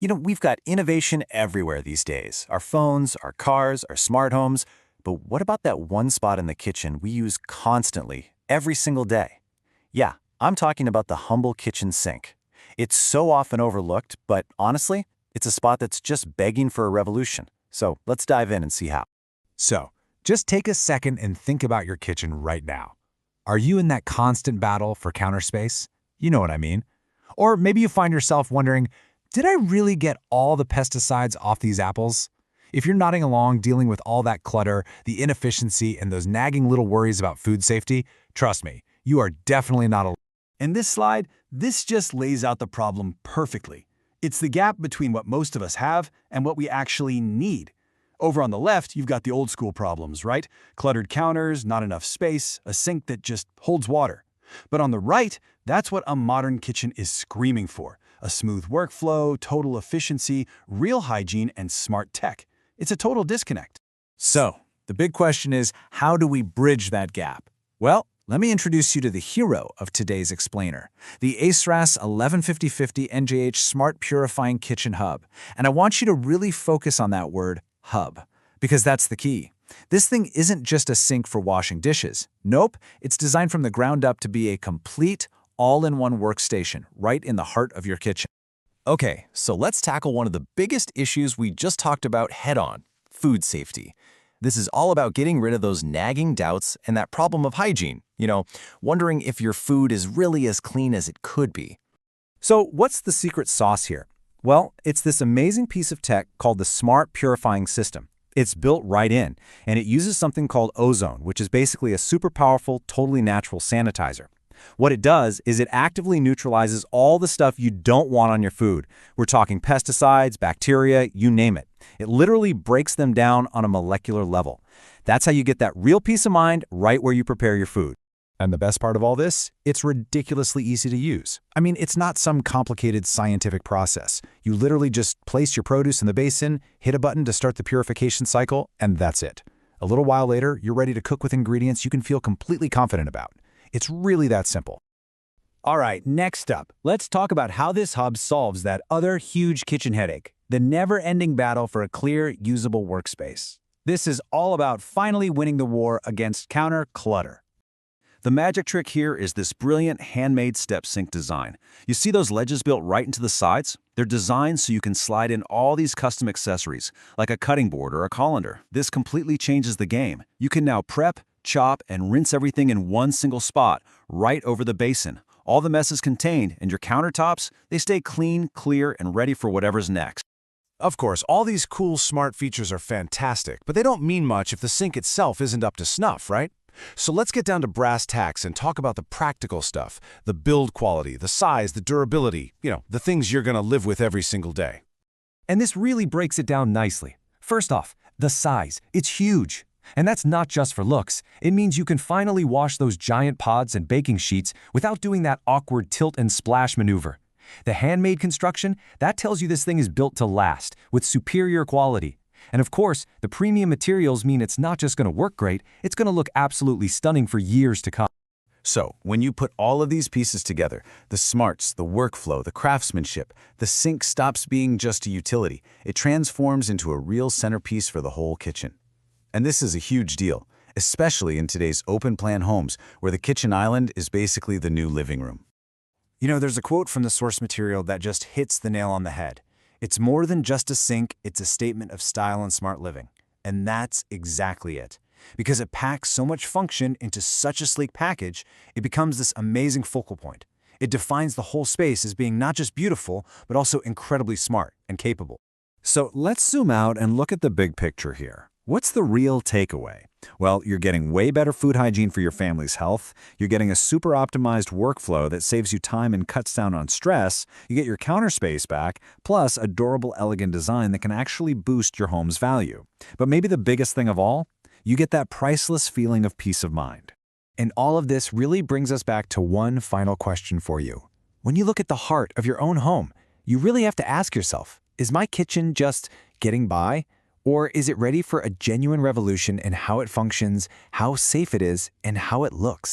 We've got innovation everywhere these days. Our phones, our cars, our smart homes. But what about that one spot in the kitchen we use constantly, every single day? Yeah, I'm talking about the humble kitchen sink. It's so often overlooked, but honestly, it's a spot that's just begging for a revolution. So let's dive in and see how. So, just take a second and think about your kitchen right now. Are you in that constant battle for counter space? You know what I mean. Or maybe you find yourself wondering, did I really get all the pesticides off these apples? If you're nodding along dealing with all that clutter, the inefficiency, and those nagging little worries about food safety, trust me, you are definitely not alone. In this slide, this just lays out the problem perfectly. It's the gap between what most of us have and what we actually need. Over on the left, you've got the old school problems, right? Cluttered counters, not enough space, a sink that just holds water. But on the right, that's what a modern kitchen is screaming for. A smooth workflow, total efficiency, real hygiene, and smart tech. It's a total disconnect. So, the big question is, how do we bridge that gap? Well, let me introduce you to the hero of today's explainer, the ASRAS 115050 NJH Smart Purifying Kitchen Hub. And I want you to really focus on that word, hub, because that's the key. This thing isn't just a sink for washing dishes. Nope, it's designed from the ground up to be a complete, all-in-one workstation right in the heart of your kitchen. Okay, so let's tackle one of the biggest issues we just talked about head-on, food safety. This is all about getting rid of those nagging doubts and that problem of hygiene, wondering if your food is really as clean as it could be. So what's the secret sauce here? Well, it's this amazing piece of tech called the Smart Purifying System. It's built right in, and it uses something called ozone, which is basically a super powerful, totally natural sanitizer. What it does is it actively neutralizes all the stuff you don't want on your food. We're talking pesticides, bacteria, you name it. It literally breaks them down on a molecular level. That's how you get that real peace of mind right where you prepare your food. And the best part of all this, it's ridiculously easy to use. I mean, it's not some complicated scientific process. You literally just place your produce in the basin, hit a button to start the purification cycle, and that's it. A little while later, you're ready to cook with ingredients you can feel completely confident about. It's really that simple. All right, next up, let's talk about how this hub solves that other huge kitchen headache, the never-ending battle for a clear, usable workspace. This is all about finally winning the war against counter clutter. The magic trick here is this brilliant handmade step sink design. You see those ledges built right into the sides? They're designed so you can slide in all these custom accessories, like a cutting board or a colander. This completely changes the game. You can now prep, chop, and rinse everything in one single spot, right over the basin. All the mess is contained, and your countertops, they stay clean, clear, and ready for whatever's next. Of course, all these cool, smart features are fantastic, but they don't mean much if the sink itself isn't up to snuff, right? So let's get down to brass tacks and talk about the practical stuff, the build quality, the size, the durability, the things you're going to live with every single day. And this really breaks it down nicely. First off, the size. It's huge. And that's not just for looks. It means you can finally wash those giant pods and baking sheets without doing that awkward tilt and splash maneuver. The handmade construction, that tells you this thing is built to last, with superior quality. And of course, the premium materials mean it's not just going to work great, it's going to look absolutely stunning for years to come. So, when you put all of these pieces together, the smarts, the workflow, the craftsmanship, the sink stops being just a utility. It transforms into a real centerpiece for the whole kitchen. And this is a huge deal, especially in today's open-plan homes, where the kitchen island is basically the new living room. There's a quote from the source material that just hits the nail on the head. It's more than just a sink, it's a statement of style and smart living. And that's exactly it. Because it packs so much function into such a sleek package, it becomes this amazing focal point. It defines the whole space as being not just beautiful, but also incredibly smart and capable. So let's zoom out and look at the big picture here. What's the real takeaway? Well, you're getting way better food hygiene for your family's health. You're getting a super optimized workflow that saves you time and cuts down on stress. You get your counter space back, plus a durable, elegant design that can actually boost your home's value. But maybe the biggest thing of all, you get that priceless feeling of peace of mind. And all of this really brings us back to one final question for you. When you look at the heart of your own home, you really have to ask yourself, is my kitchen just getting by? Or is it ready for a genuine revolution in how it functions, how safe it is, and how it looks?